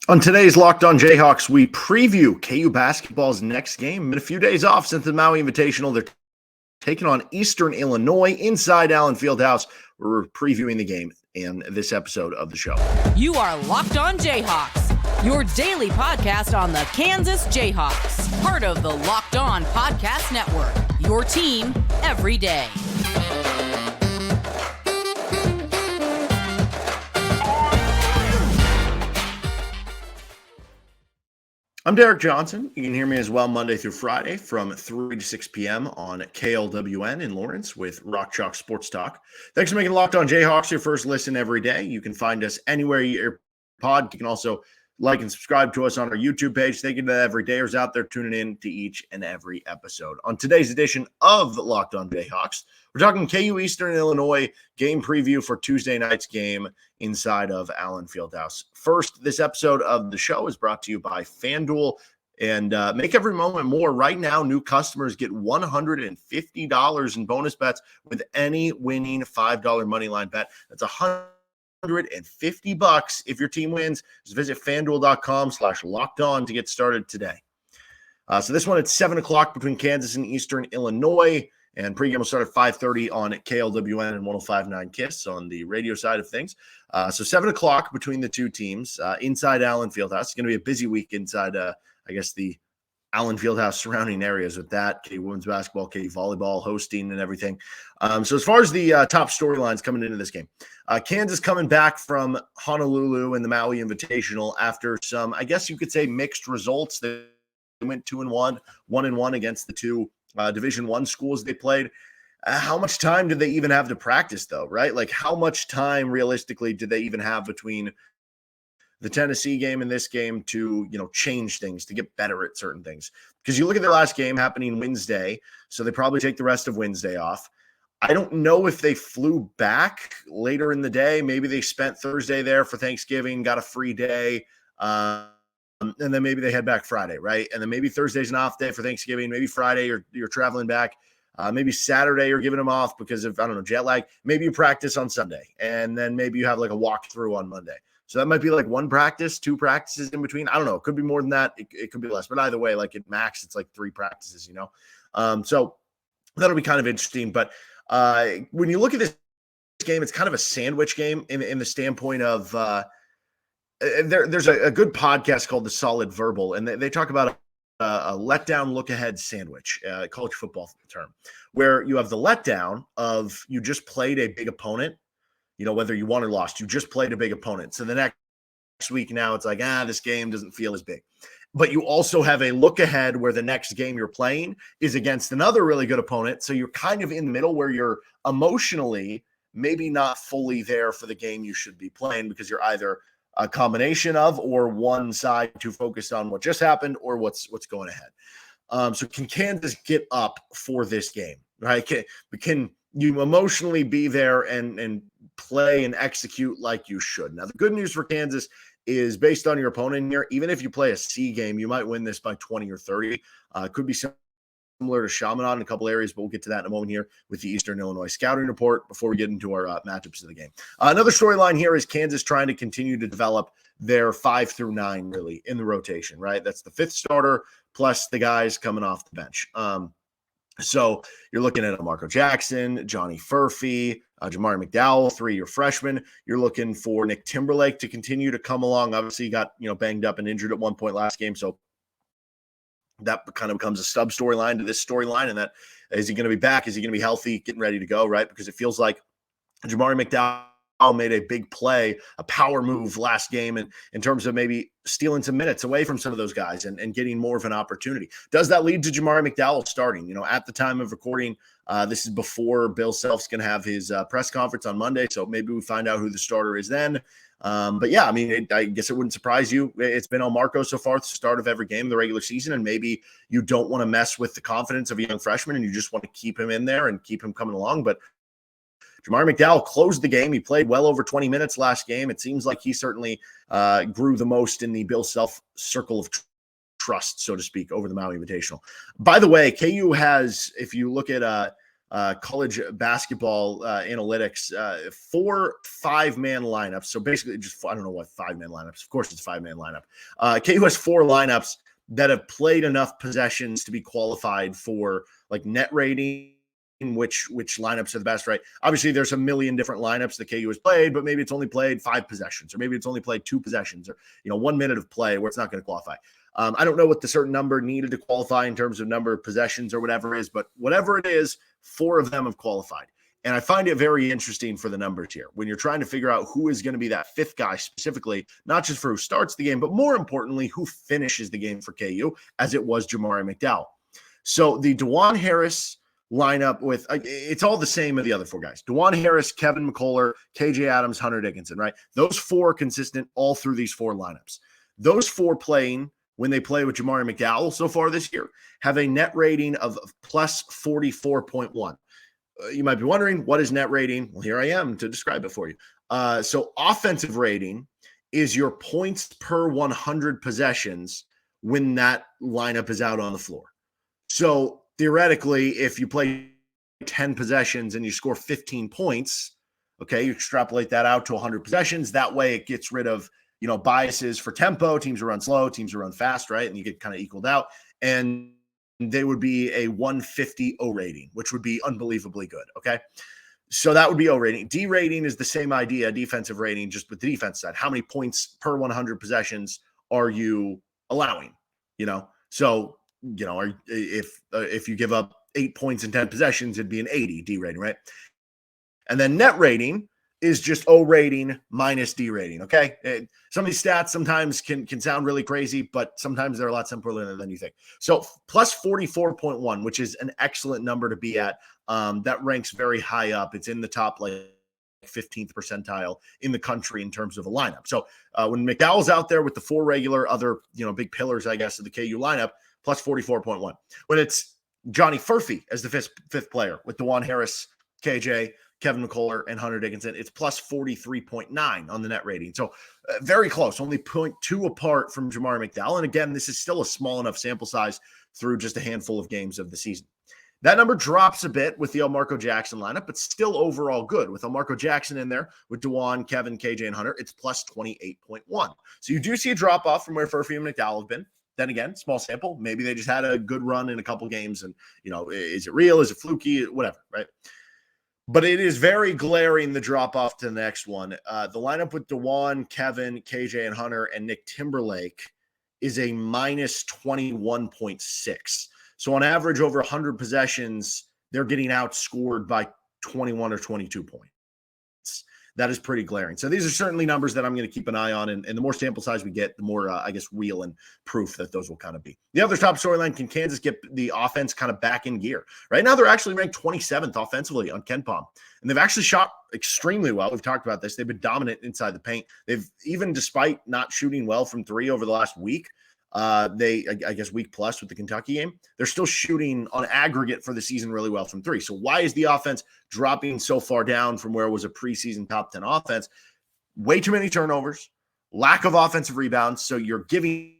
On today's Locked On Jayhawks, we preview KU basketball's next game. In a few days off since the Maui Invitational, they're taking on Eastern Illinois inside Allen Fieldhouse. We're previewing the game in this episode of the show. You are Locked On Jayhawks, your daily podcast on the Kansas Jayhawks, part of the Locked On Podcast Network, your team every day. I'm Derek Johnson. You can hear me as well Monday through Friday from 3 to 6 p.m. on KLWN in Lawrence with Rock Chalk Sports Talk. Thanks for making Locked On Jayhawks your first listen every day. You can find us anywhere you pod. You can also like and subscribe to us on our YouTube page. Thank you to the everydayers out there tuning in to each and every episode. On today's edition of Locked On Jayhawks, we're talking KU Eastern Illinois game preview for Tuesday night's game inside of Allen Fieldhouse. First, this episode of the show is brought to you by FanDuel. And make every moment more. Right now, new customers get $150 in bonus bets with any winning $5 moneyline bet. That's $150 if your team wins. Just visit FanDuel.com/lockedon to get started today. So this one at 7 o'clock between Kansas and Eastern Illinois. And pregame will start at 5:30 on KLWN and 105.9 KISS on the radio side of things. So 7 o'clock between the two teams inside Allen Fieldhouse. It's going to be a busy week inside, the Allen Fieldhouse surrounding areas with that. KU women's basketball, KU volleyball, hosting and everything. So as far as the top storylines coming into this game, Kansas coming back from Honolulu and the Maui Invitational after some, I guess you could say, mixed results. They went 2-1, 1-1 against the two Division I schools they played. How much time did they even have to practice, though, right? Like, how much time realistically did they even have between the Tennessee game and this game to, change things, to get better at certain things? Because you look at their last game happening Wednesday, so they probably take the rest of Wednesday off. I don't know if they flew back later in the day. Maybe they spent Thursday there for Thanksgiving, got a free day, and then maybe they head back Friday, right? And then maybe Thursday's an off day for Thanksgiving. Maybe Friday you're traveling back. Maybe Saturday you're giving them off because of, jet lag. Maybe you practice on Sunday, and then maybe you have like a walkthrough on Monday. So that might be like one practice, two practices in between. I don't know. It could be more than that. It could be less. But either way, like at max, it's like 3 practices, So that'll be kind of interesting. But when you look at this game, it's kind of a sandwich game in the standpoint of there's a good podcast called The Solid Verbal, and they talk about a letdown look-ahead sandwich, college football term, where you have the letdown of you just played a big opponent, whether you won or lost, you just played a big opponent. So the next week now it's like, this game doesn't feel as big. But you also have a look ahead where the next game you're playing is against another really good opponent. So you're kind of in the middle where you're emotionally maybe not fully there for the game you should be playing because you're either a combination of or one side too focused on what just happened or what's going ahead. So can Kansas get up for this game, right? Can you emotionally be there and play and execute like you should? Now, the good news for Kansas is based on your opponent here, even if you play a C game, you might win this by 20 or 30. It could be similar to Chaminade in a couple areas, but we'll get to that in a moment here with the Eastern Illinois scouting report before we get into our matchups of the game. Another storyline here is Kansas trying to continue to develop their 5 through 9 really in the rotation, right? That's the 5th starter plus the guys coming off the bench. So you're looking at Marco Jackson, Johnny Furphy, Jamari McDowell, 3-year freshman. You're looking for Nick Timberlake to continue to come along. Obviously, he got banged up and injured at one point last game, so that kind of becomes a sub storyline to this storyline. And that, is he going to be back? Is he going to be healthy, getting ready to go, right? Because it feels like Jamari McDowell made a big play, a power move last game in terms of maybe stealing some minutes away from some of those guys and getting more of an opportunity. Does that lead to Jamari McDowell starting? At the time of recording, this is before Bill Self's going to have his press conference on Monday, so maybe we find out who the starter is then. But yeah, I guess it wouldn't surprise you. It's been on Marco so far at the start of every game of the regular season, and maybe you don't want to mess with the confidence of a young freshman and you just want to keep him in there and keep him coming along. But Jamari McDowell closed the game. He played well over 20 minutes last game. It seems like he certainly grew the most in the Bill Self circle of trust, so to speak, over the Maui Invitational. By the way, KU has, if you look at college basketball analytics, 4 5-man lineups. So basically, just I don't know what 5-man lineups. Of course, it's a 5-man lineup. KU has 4 lineups that have played enough possessions to be qualified for like net rating. Which lineups are the best, right? Obviously, there's a million different lineups that KU has played, but maybe it's only played 5 possessions, or maybe it's only played 2 possessions, or 1 minute of play where it's not going to qualify. I don't know what the certain number needed to qualify in terms of number of possessions or whatever it is, but whatever it is, 4 of them have qualified. And I find it very interesting for the numbers here when you're trying to figure out who is going to be that 5th guy specifically, not just for who starts the game, but more importantly, who finishes the game for KU, as it was Jamari McDowell. So the Dajuan Harris lineup with it's all the same of the other 4 guys. Dajuan Harris, Kevin McCullar, KJ Adams, Hunter Dickinson, right? Those 4 consistent all through these 4 lineups. Those 4 playing when they play with Jamari McDowell so far this year have a net rating of plus 44.1. You might be wondering, what is net rating? Well, here I am to describe it for you. So offensive rating is your points per 100 possessions when that lineup is out on the floor. So theoretically, if you play 10 possessions and you score 15 points, okay, you extrapolate that out to 100 possessions. That way it gets rid of, biases for tempo, teams who run slow, teams who run fast, right? And you get kind of equaled out. And they would be a 150 O rating, which would be unbelievably good, okay? So that would be O rating. D rating is the same idea, defensive rating, just with the defense side. How many points per 100 possessions are you allowing, So if you give up 8 points in 10 possessions, it'd be an 80 D rating, right? And then net rating is just O rating minus D rating, okay? Some of these stats sometimes can sound really crazy, but sometimes they're a lot simpler than you think. So plus 44.1, which is an excellent number to be at. That ranks very high up. It's in the top 15th percentile in the country in terms of a lineup. So when McDowell's out there with the 4 regular other, big pillars, I guess, of the KU lineup, plus 44.1. When it's Johnny Furphy as the fifth player with Dajuan Harris, KJ, Kevin McCullar, and Hunter Dickinson, it's plus 43.9 on the net rating. So very close, only 0.2 apart from Jamari McDowell. And again, this is still a small enough sample size through just a handful of games of the season. That number drops a bit with the Elmarko Jackson lineup, but still overall good. With Elmarko Jackson in there, with Dajuan, Kevin, KJ, and Hunter, it's plus 28.1. So you do see a drop-off from where Furphy and McDowell have been. Then again, small sample. Maybe they just had a good run in a couple games, and, is it real? Is it fluky? Whatever, right? But it is very glaring, the drop-off to the next one. The lineup with Dajuan, Kevin, KJ, and Hunter, and Nick Timberlake is a minus 21.6. So on average, over 100 possessions, they're getting outscored by 21 or 22 points. That is pretty glaring. So these are certainly numbers that I'm going to keep an eye on. And the more sample size we get, the more, real and proof that those will kind of be. The other top storyline, can Kansas get the offense kind of back in gear? Right now, they're actually ranked 27th offensively on KenPom. And they've actually shot extremely well. We've talked about this. They've been dominant inside the paint. They've, even despite not shooting well from 3 over the last week, week plus with the Kentucky game, they're still shooting on aggregate for the season really well from 3. So why is the offense dropping so far down from where it was a preseason top 10 offense? Way too many turnovers, lack of offensive rebounds. So you're giving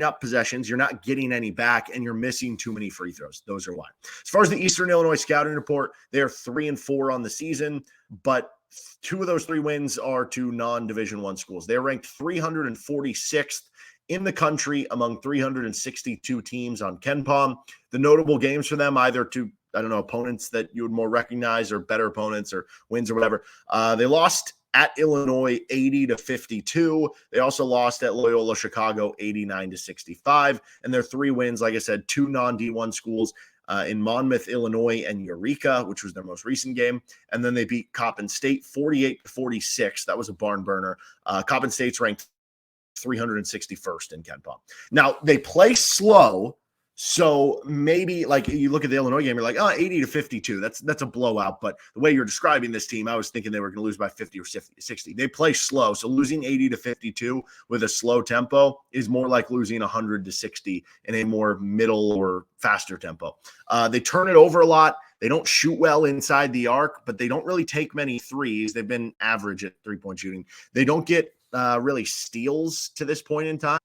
up possessions, you're not getting any back, and you're missing too many free throws. Those are why. As far as the Eastern Illinois scouting report, they are 3-4 on the season, but 2 of those 3 wins are to non-Division I schools. They're ranked 346th in the country among 362 teams on KenPom. The notable games for them, either to, opponents that you would more recognize or better opponents or wins or whatever. They lost at Illinois 80-52. They also lost at Loyola Chicago 89-65. And their 3 wins, like I said, 2 non-D1 schools in Monmouth, Illinois, and Eureka, which was their most recent game. And then they beat Coppin State 48-46. That was a barn burner. Coppin State's ranked 361st in KenPom. Now, they play slow, so maybe, like, you look at the Illinois game, you're like, 80-52. That's a blowout. But the way you're describing this team, I was thinking they were going to lose by 50 or 60. They play slow, so losing 80-52 with a slow tempo is more like losing 100-60 in a more middle or faster tempo. They turn it over a lot. They don't shoot well inside the arc, but they don't really take many threes. They've been average at 3-point shooting. They don't get really steals to this point in time.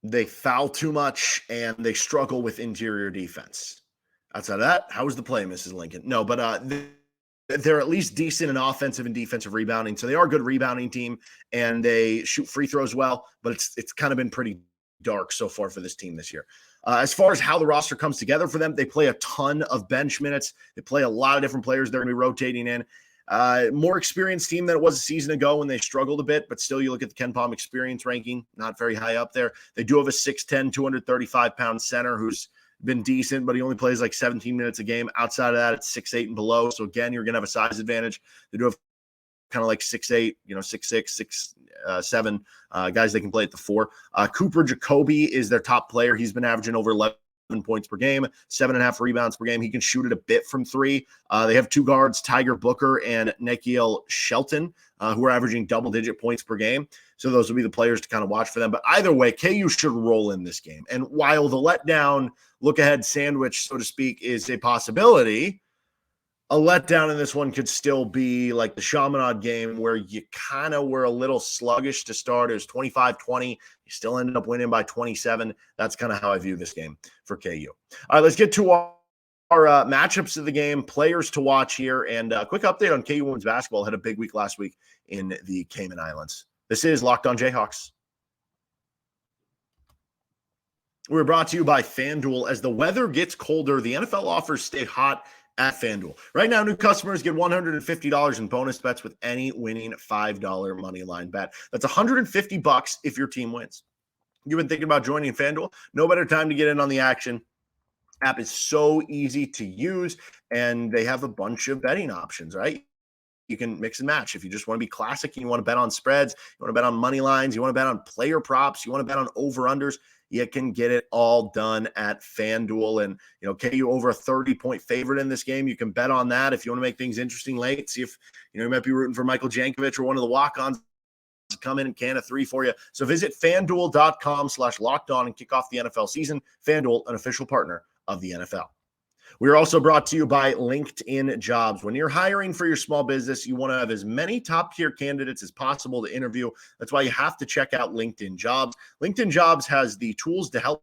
They foul too much, and they struggle with interior defense. Outside of that, how was the play, Mrs. Lincoln? No, but they're at least decent in offensive and defensive rebounding. So they are a good rebounding team, and they shoot free throws well, but it's kind of been pretty dark so far for this team this year. As far as how the roster comes together for them, they play a ton of bench minutes. They play a lot of different players they're going to be rotating in. More experienced team than it was a season ago when they struggled a bit, but still you look at the KenPom experience ranking, not very high up there. They do have a 6'10", 235-pound center who's been decent, but he only plays like 17 minutes a game. Outside of that, it's 6'8" and below. So again, you're going to have a size advantage. They do have kind of like 6'8", 6'6", 6'7", guys they can play at the 4. Cooper Jacoby is their top player. He's been averaging over 11 points per game, 7.5 rebounds per game. He can shoot it a bit from 3. They have 2 guards, Tiger Booker and Nikhil Shelton, who are averaging double-digit points per game. So those will be the players to kind of watch for them. But either way, KU should roll in this game. And while the letdown, look-ahead sandwich, so to speak, is a possibility, a letdown in this one could still be like the Chaminade game where you kind of were a little sluggish to start. It was 25-20. You still ended up winning by 27. That's kind of how I view this game for KU. All right, let's get to our matchups of the game, players to watch here, and a quick update on KU women's basketball. Had a big week last week in the Cayman Islands. This is Locked On Jayhawks. We're brought to you by FanDuel. As the weather gets colder, the NFL offers stay hot at FanDuel. Right now, new customers get $150 in bonus bets with any winning $5 money line bet. That's $150 if your team wins. You've been thinking about joining FanDuel? No better time to get in on the action. App is so easy to use, and they have a bunch of betting options, right? You can mix and match. If you just want to be classic and you want to bet on spreads, you want to bet on money lines, you want to bet on player props, you want to bet on over-unders, you can get it all done at FanDuel. And, KU over a 30-point favorite in this game. You can bet on that if you want to make things interesting late. See if, you might be rooting for Michael Jankovic or one of the walk-ons to come in and can a 3 for you. So visit FanDuel.com/lockedon and kick off the NFL season. FanDuel, an official partner of the NFL. We are also brought to you by LinkedIn Jobs. When you're hiring for your small business, you want to have as many top-tier candidates as possible to interview. That's why you have to check out LinkedIn Jobs. LinkedIn Jobs has the tools to help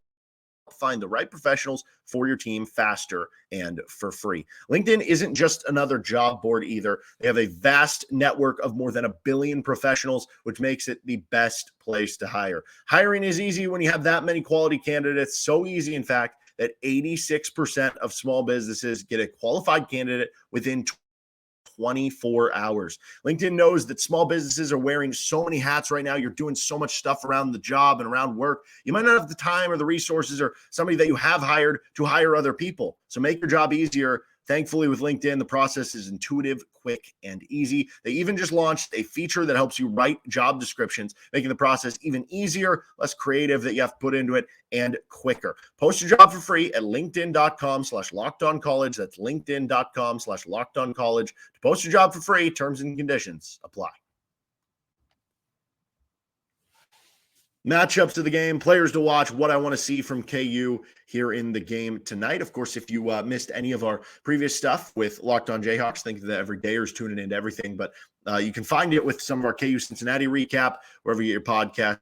find the right professionals for your team faster and for free. LinkedIn isn't just another job board either. They have a vast network of more than 1 billion professionals, which makes it the best place to hire. Hiring is easy when you have that many quality candidates. So easy, in fact, that 86% of small businesses get a qualified candidate within 24 hours. LinkedIn knows that small businesses are wearing so many hats right now. You're doing so much stuff around the job and around work. You might not have the time or the resources or somebody that you have hired to hire other people. So make your job easier. Thankfully, with LinkedIn, the process is intuitive, quick, and easy. They even just launched a feature that helps you write job descriptions, making the process even easier, less creative that you have to put into it, and quicker. Post your job for free at linkedin.com/lockedoncollege. That's linkedin.com/lockedoncollege. To post your job for free, terms and conditions apply. Matchups of the game, players to watch, what I want to see from KU here in the game tonight. Of course, if you missed any of our previous stuff with Locked On Jayhawks, think that every day is tuning into everything, but you can find it with some of our KU Cincinnati recap, wherever you get your podcasts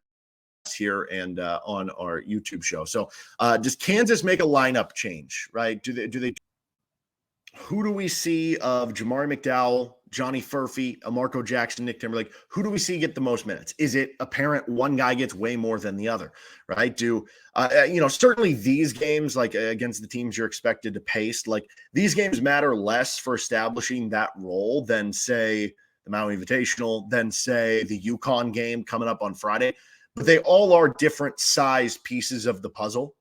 here and on our YouTube show. So does Kansas make a lineup change, right? Do they? Who do we see of Jamari McDowell, Johnny Furphy, Marco Jackson, Nick Timberlake? Who do we see get the most minutes? Is it apparent one guy gets way more than the other, right? Certainly these games, like against the teams you're expected to pace, like these games matter less for establishing that role than, say, the Maui Invitational, than, say, the UConn game coming up on Friday. But they all are different size pieces of the puzzle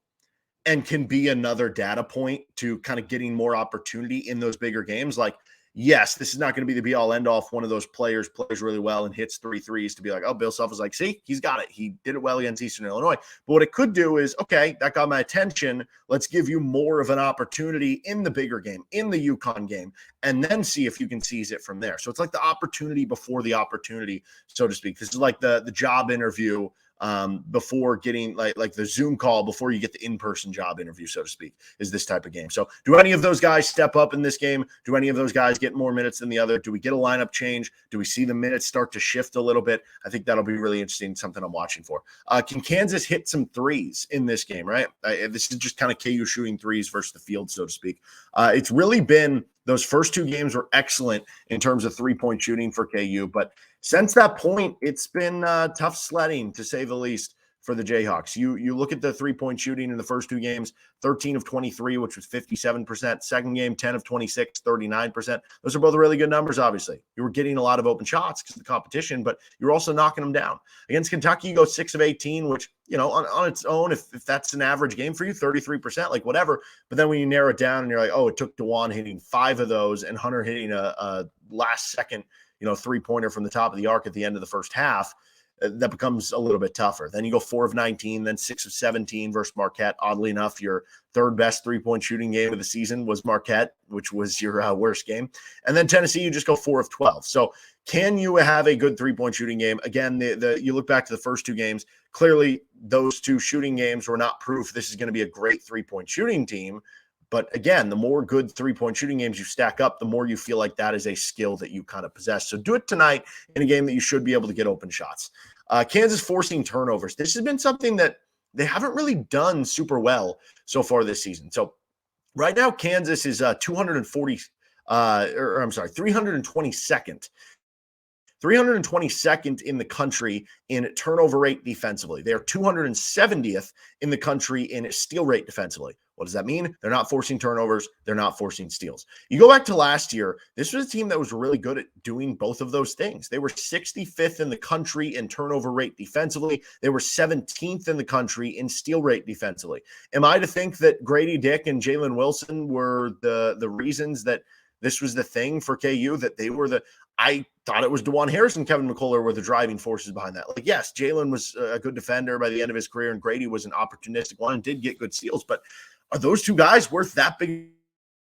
and can be another data point to kind of getting more opportunity in those bigger games. Like, yes, this is not going to be the be-all, end-all if one of those players plays really well and hits 3 threes to be like, oh, Bill Self is like, see, he's got it. He did it well against Eastern Illinois. But what it could do is, okay, that got my attention. Let's give you more of an opportunity in the bigger game, in the UConn game, and then see if you can seize it from there. So it's like the opportunity before the opportunity, so to speak. This is like the job interview before getting like the Zoom call before you get the in-person job interview, so to speak, is this type of game. So do any of those guys step up in this game? Do any of those guys get more minutes than the other? Do we get a lineup change? Do we see the minutes start to shift a little bit? I think that'll be really interesting, something I'm watching for. Can Kansas hit some threes in this game, right? This is just kind of KU shooting threes versus the field, so to speak. It's really been those first two games were excellent in terms of three-point shooting for KU, but since that point, it's been tough sledding, to say the least, for the Jayhawks. You look at the three-point shooting in the first two games, 13 of 23, which was 57%. Second game, 10 of 26, 39%. Those are both really good numbers, obviously. You were getting a lot of open shots because of the competition, but you were also knocking them down. Against Kentucky, you go 6 of 18, which, on its own, if that's an average game for you, 33%, like whatever. But then when you narrow it down and you're like, oh, it took Dajuan hitting 5 of those and Hunter hitting a last-second three-pointer from the top of the arc at the end of the first half, that becomes a little bit tougher. Then you go 4 of 19, then 6 of 17 versus Marquette. Oddly enough, your third best three-point shooting game of the season was Marquette, which was your worst game. And then Tennessee, you just go 4 of 12. So can you have a good three-point shooting game? Again, you look back to the first two games, clearly those two shooting games were not proof this is going to be a great three-point shooting team. But again, the more good three-point shooting games you stack up, the more you feel like that is a skill that you kind of possess. So do it tonight in a game that you should be able to get open shots. Kansas forcing turnovers. This has been something that they haven't really done super well so far this season. So right now, Kansas is 322nd 322nd in the country in turnover rate defensively. They are 270th in the country in steal rate defensively. What does that mean? They're not forcing turnovers. They're not forcing steals. You go back to last year, this was a team that was really good at doing both of those things. They were 65th in the country in turnover rate defensively. They were 17th in the country in steal rate defensively. Am I to think that Grady Dick and Jalen Wilson were the reasons that this was the thing for KU, that they were I thought it was Dajuan Harris and Kevin McCullar were the driving forces behind that. Like, yes, Jalen was a good defender by the end of his career, and Grady was an opportunistic one and did get good steals. But are those two guys worth that big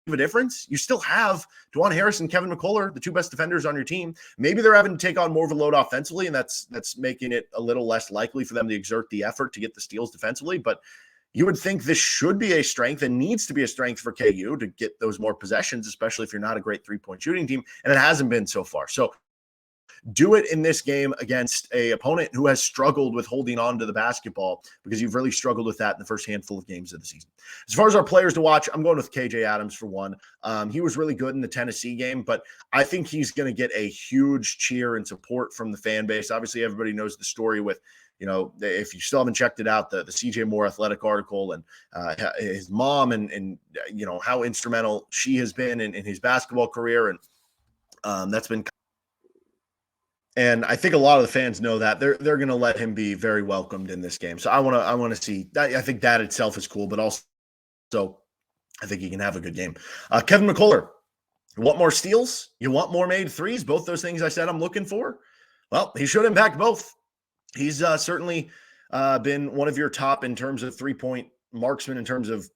of a difference? You still have Dajuan Harris and Kevin McCullar, the two best defenders on your team. Maybe they're having to take on more of a load offensively, and that's making it a little less likely for them to exert the effort to get the steals defensively. But you would think this should be a strength and needs to be a strength for KU to get those more possessions, especially if you're not a great three-point shooting team, and it hasn't been so far. So do it in this game against a opponent who has struggled with holding on to the basketball, because you've really struggled with that in the first handful of games of the season. As far as our players to watch, I'm going with KJ Adams for one. He was really good in the Tennessee game, but I think he's going to get a huge cheer and support from the fan base. Obviously, everybody knows the story with, if you still haven't checked it out, the CJ Moore Athletic article and his mom and how instrumental she has been in his basketball career. And that's been, and I think a lot of the fans know that they're going to let him be very welcomed in this game. So I want to see that. I think that itself is cool, but also I think he can have a good game. Kevin McCullar, you want more steals? You want more made threes? Both those things I said I'm looking for. Well, he should impact both. He's certainly been one of your top in terms of three-point marksmen in terms of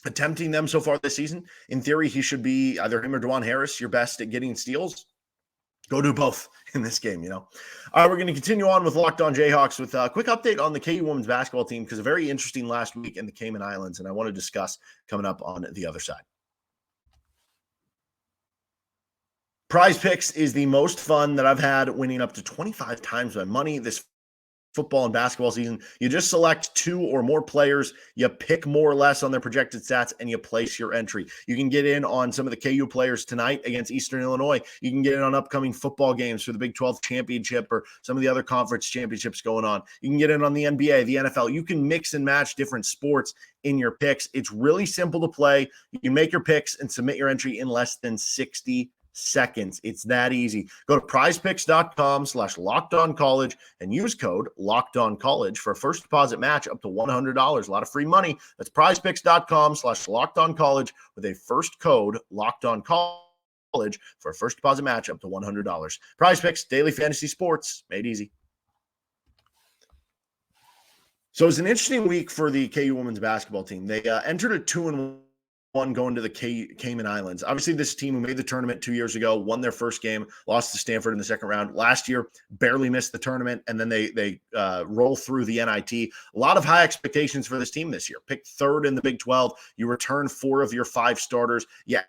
attempting them so far this season. In theory, he should be either him or Dajuan Harris, your best at getting steals. Go do both in this game, All right, we're going to continue on with Locked On Jayhawks with a quick update on the KU women's basketball team, because a very interesting last week in the Cayman Islands, and I want to discuss coming up on the other side. PrizePicks is the most fun that I've had, winning up to 25 times my money this football and basketball season. You just select 2 or more players, you pick more or less on their projected stats, and you place your entry. You can get in on some of the KU players tonight against Eastern Illinois. You can get in on upcoming football games for the Big 12 championship or some of the other conference championships going on. You can get in on the NBA, the NFL. You can mix and match different sports in your picks. It's really simple to play. You can make your picks and submit your entry in less than 60 seconds. It's that easy. Go to prizepicks.com/lockedoncollege and use code LOCKEDONCollege for a first deposit match up to $100. A lot of free money. That's prizepicks.com/lockedoncollege with a first code LOCKEDONCollege for a first deposit match up to $100. PrizePicks, daily fantasy sports made easy. So it's an interesting week for the KU women's basketball team. They entered a 2-1 going to the Cayman Islands. Obviously, this team who made the tournament 2 years ago, won their first game, lost to Stanford in the second round. Last year, barely missed the tournament, and then they roll through the NIT. A lot of high expectations for this team this year. Picked third in the Big 12. You return 4 of your 5 starters. Yeah.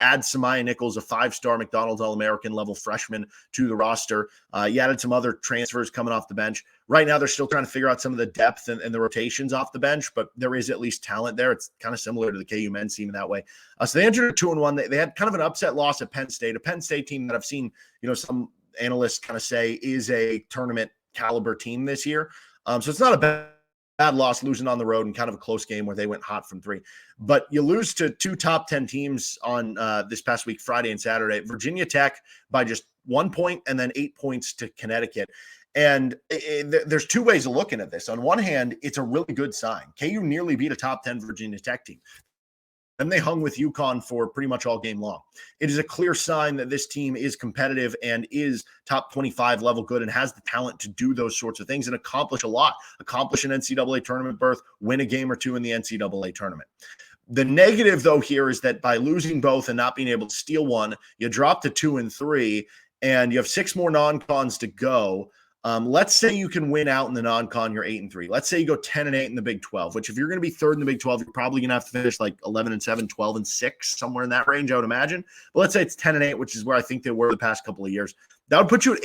Add Samaya Nichols, a 5-star McDonald's All-American level freshman, to the roster. You added some other transfers coming off the bench. Right now, they're still trying to figure out some of the depth and the rotations off the bench, but there is at least talent there. It's kind of similar to the KU men's team in that way. So they entered 2-1. They had kind of an upset loss at Penn State, a Penn State team that I've seen, some analysts kind of say is a tournament caliber team this year. So it's not a bad loss, losing on the road in kind of a close game where they went hot from 3. But you lose to 2 top 10 teams on this past week, Friday and Saturday. Virginia Tech by just 1 point and then 8 points to Connecticut. And there's 2 ways of looking at this. On one hand, it's a really good sign. KU nearly beat a top 10 Virginia Tech team. And they hung with UConn for pretty much all game long. It is a clear sign that this team is competitive and is top 25 level good and has the talent to do those sorts of things and accomplish a lot. Accomplish an NCAA tournament berth, win a game or 2 in the NCAA tournament. The negative, though, here is that by losing both and not being able to steal one, you drop to 2-3, and you have 6 more non-cons to go. Let's say you can win out in the non-con, you're 8-3. Let's say you go 10-8 in the Big 12, which if you're going to be third in the Big 12, you're probably going to have to finish like 11-7, 12-6, somewhere in that range, I would imagine. But let's say it's 10-8, which is where I think they were the past couple of years. That would put you at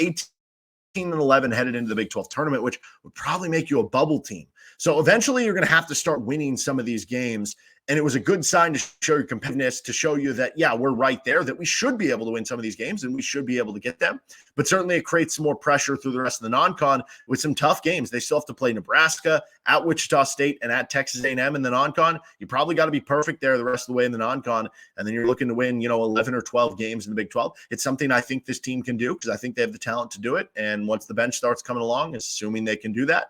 18-11 headed into the Big 12 tournament, which would probably make you a bubble team. So eventually you're going to have to start winning some of these games. And it was a good sign to show your competitiveness, to show you that, yeah, we're right there, that we should be able to win some of these games and we should be able to get them. But certainly it creates some more pressure through the rest of the non-con with some tough games. They still have to play Nebraska, at Wichita State, and at Texas A&M in the non-con. You probably got to be perfect there the rest of the way in the non-con. And then you're looking to win, 11 or 12 games in the Big 12. It's something I think this team can do because I think they have the talent to do it. And once the bench starts coming along, assuming they can do that,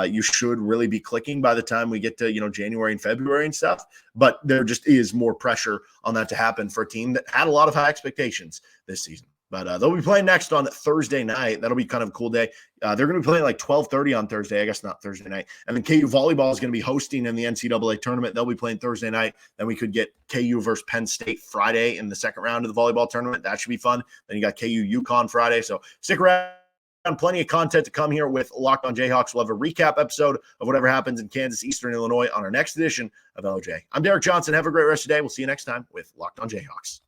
you should really be clicking by the time we get to, January and February and stuff. But there just is more pressure on that to happen for a team that had a lot of high expectations this season. But they'll be playing next on Thursday night. That'll be kind of a cool day. They're going to be playing like 12:30 on Thursday. I guess not Thursday night. And then KU volleyball is going to be hosting in the NCAA tournament. They'll be playing Thursday night. Then we could get KU versus Penn State Friday in the second round of the volleyball tournament. That should be fun. Then you got KU UConn Friday. So stick around. Plenty of content to come here with Locked On Jayhawks. We'll have a recap episode of whatever happens in Kansas, Eastern Illinois on our next edition of LJ. I'm Derek Johnson. Have a great rest of the day. We'll see you next time with Locked On Jayhawks.